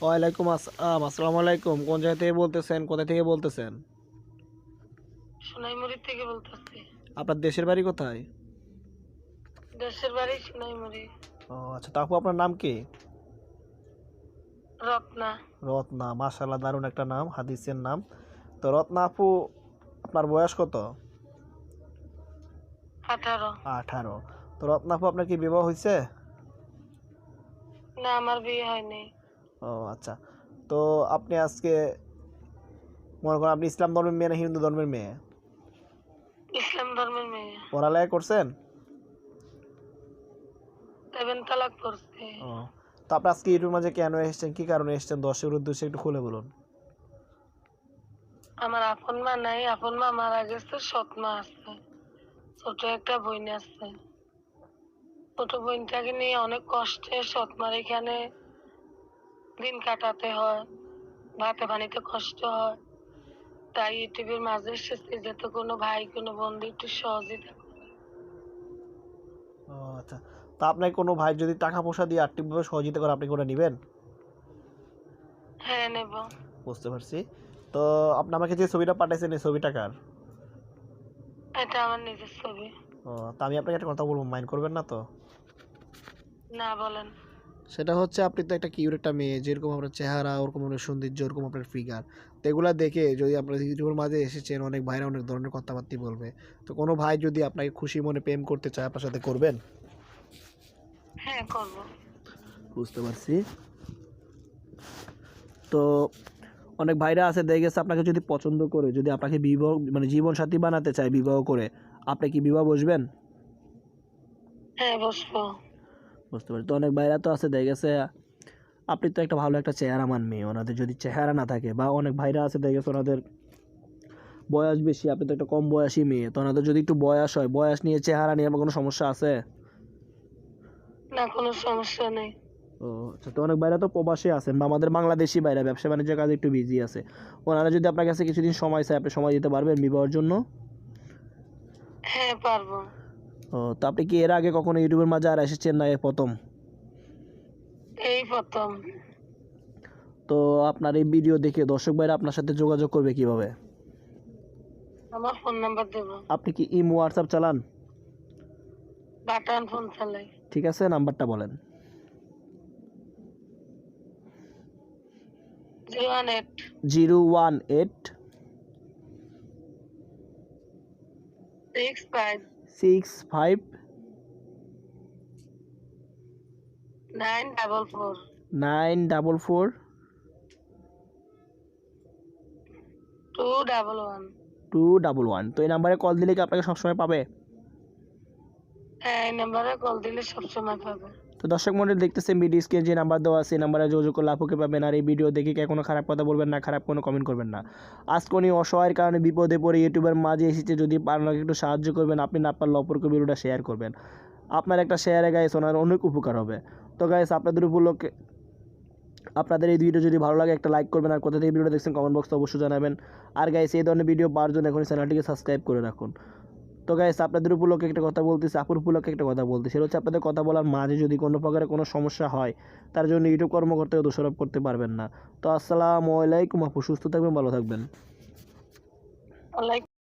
ওয়ালাইকুম আসসালাম। আসসালামু আলাইকুম। কোন জায়গা থেকে বলতেছেন, কোথা থেকে বলতেছেন? সোনাইমুড়ি থেকে বলতেছি। আপনার দেশের বাড়ি কোথায়? দেশের বাড়ি সোনাইমুড়ি। ও আচ্ছা, তা আপু আপনার নাম কি? রত্না। রত্না, মাশাআল্লাহ, দারুণ একটা নাম, হাদিসের নাম। তো রত্না আপু, আপনার বয়স কত? 18। 18। তো রত্না আপু, আপনার কি বিবাহ হয়েছে? না, আমার বিয়ে হয়নি। ও আচ্ছা। তো আপনি আজকে, মনে করেন, আপনি ইসলাম ধর্মের মেয়ে না হিন্দু ধর্মের মেয়ে? ইসলাম ধর্মের মেয়ে। পড়ালেখা করছেন? 7 তালাক পড়ছে। ও, তো আপনি আজকে ইউটিউবের মাঝে কেন এসেছেন, কি কারণে এসেছেন, দর্শকের উদ্দেশ্যে একটু খুলে বলুন। আমার আপন মা নাই, আপন মা মারা গেছে, সৎ মা আছে, ছোট একটা বোন আছে। ছোট বোনটাকে নিয়ে অনেক কষ্টে সৎ মার এখানে দিন কাটাতে হয়, ভাতে পানিতে কষ্ট হয়। তাই ইউটিউবের মাঝে এসেছে যাতে কোনো ভাই কোনো বন্ধু একটু সহযোগিতা করে। ও আচ্ছা। তা আপনার কোনো ভাই যদি টাকা পয়সা দিয়ে আর্থিকভাবে সহযোগিতা করে, আপনি করে নেবেন? হ্যাঁ, নেব। বুঝতে পারছি। তো আপনি আমাকে যে ছবিটা পাঠাইছেন, এই ছবিটা কার? এটা আমার নিজের ছবি। ও, তা আমি আপনাকে একটা কথা বলবো, মাইন্ড করবেন না তো? না, বলেন। সেটা হচ্ছে, আপনি তো একটা কিউট একটা মেয়ে, যেরকম আপনার চেহারা, ওরকম আপনার সৌন্দর্য, ওরকম আপনার ফিগার। তো এগুলা দেখে যদি আপনার ইউটিউবের মাঝে এসেছেন, অনেক ভাইরা অনেক ধরনের কথাবার্তা বলবে। তো কোনো ভাই যদি আপনাকে খুশি মনে প্রেম করতে চায়, আপনার সাথে করবেন? হ্যাঁ, করব। বুঝতে পারছি। তো অনেক ভাইরা আছে, দেখে গেছে আপনাকে যদি পছন্দ করে, যদি আপনাকে বিবাহ মানে জীবন সাথী বানাতে চায় বিবাহ করে, আপনি কি বিবাহ বসবেন? হ্যাঁ, বসবো। বুঝতে পারি। তো অনেক ভাইরা তো আছে, দেখে গেছে আপনি তো একটা ভালো একটা চেহারামান মেয়ে, ওনাদের যদি চেহারা না থাকে, বা অনেক ভাইরা আছে, দেখে গেছে ওনাদের বয়স বেশি, আপনি তো একটা কম বয়সী মেয়ে, তো ওনাদের যদি একটু বয়স হয়, বয়স নিয়ে চেহারা নিয়ে আমার কোনো সমস্যা আছে? না, কোনো সমস্যা নেই। ও আচ্ছা। তো অনেক বাইরে তো প্রবাসী আছেন, বা আমাদের বাংলাদেশি বাইরে ব্যবসা বাণিজ্যের কাজে একটু বিজি আছে, ওনারা যদি আপনার কাছে কিছুদিন সময় চায়, আপনি সময় দিতে পারবেন বিবাহের জন্য? হ্যাঁ, পারবো। ও, তো আপনি কি এর আগে কখনো ইউটিউবের মাঝে আর এসেছেন, না এই প্রথম? এই প্রথম। তো আপনার এই ভিডিও দেখে দর্শক ভাইরা আপনার সাথে যোগাযোগ করবে কিভাবে? আমার ফোন নাম্বার দেবো। আপনি কি ইমো হোয়াটসঅ্যাপ চালান? বাটন ফোন চালাই। ঠিক আছে, নাম্বারটা বলেন। 018 018 65 65 944 944 211। 211। তো এই নাম্বারে কল দিলে কি আপনাকে সবসময় পাবে? হ্যাঁ, এই নাম্বারে কল দিলে সবসময় পাবে। তো দর্শক মন্ডলী, দেখতেছেন ভিডিও স্ক্রিনে যে নাম্বার দেওয়া আছে, এই নাম্বারে যোগাযোগ করলে আপুকে পাবেন। আর এই ভিডিও দেখে কেউ কোনো খারাপ কথা বলবেন না, খারাপ কোনো কমেন্ট করবেন না। আজকে উনি অসহায়ের কারণে বিপদে পড়ে ইউটিউবের মাঝে এসেছে, যদি পারেন ওনাকে একটু সাহায্য করবেন, আপনি না পারলে অপরকে ভিডিওটা শেয়ার করবেন। আপনার একটা শেয়ারে গাইস ওনার অনেক উপকার হবে। তো গাইস, আপনাদের উপলক্ষে, আপনাদের এই ভিডিও যদি ভালো লাগে একটা লাইক করবেন, আর কোথা থেকে ভিডিওটা দেখছেন কমেন্ট বক্সে অবশ্যই জানাবেন। আর গাইস, এই ধরনের ভিডিও পাওয়ার জন্য এখন চ্যানেলটিকে সাবস্ক্রাইব করে রাখুন। তো গাইস, আপনাদের উপলক্ষে একটা কথা বলতেছি, আপুর উপলক্ষে একটা কথা বলতেছি, সেটা হচ্ছে, আপনাদের কথা বলার মাঝে যদি কোনো প্রকারের কোনো সমস্যা হয়, তার জন্য ইউটিউব কর্মকর্তাকে দোষারোপ করতে পারবেন না। তো আসসালামু আলাইকুম আপু, সুস্থ থাকবেন, ভালো থাকবেন। লাইক